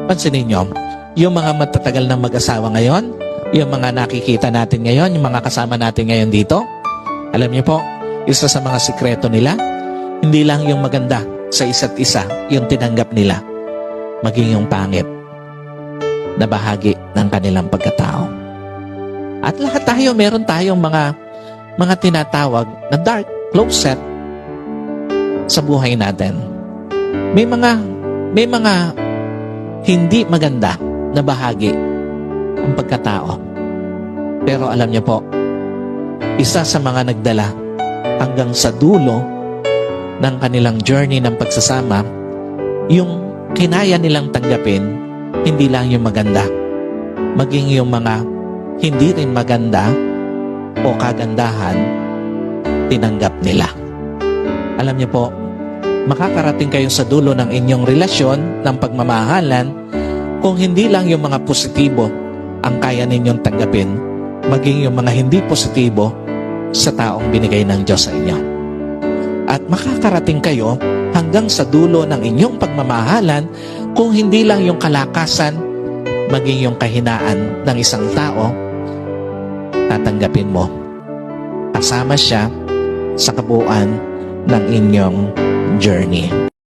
Pansinin nyo, yung mga matatagal ng mag-asawa ngayon, yung mga nakikita natin ngayon, yung mga kasama natin ngayon dito, alam niyo po, isa sa mga sikreto nila, hindi lang yung maganda sa isa't isa, yung tinanggap nila, maging yung pangit na bahagi ng kanilang pagkatao. At lahat tayo, meron tayong mga tinatawag na dark closet sa buhay natin. May mga hindi maganda na bahagi ang pagkatao. Pero alam niyo po, isa sa mga nagdala hanggang sa dulo ng kanilang journey ng pagsasama, yung kinaya nilang tanggapin, hindi lang yung maganda, maging yung mga hindi rin maganda o kagandahan, tinanggap nila. Alam niyo po, makakarating kayo sa dulo ng inyong relasyon ng pagmamahalan kung hindi lang yung mga positibo ang kaya ninyong tanggapin, maging yung mga hindi positibo sa taong binigay ng Diyos sa inyo. At makakarating kayo hanggang sa dulo ng inyong pagmamahalan kung hindi lang yung kalakasan, maging yung kahinaan ng isang tao, tatanggapin mo. Kasama siya sa kabuuan ng inyong journey.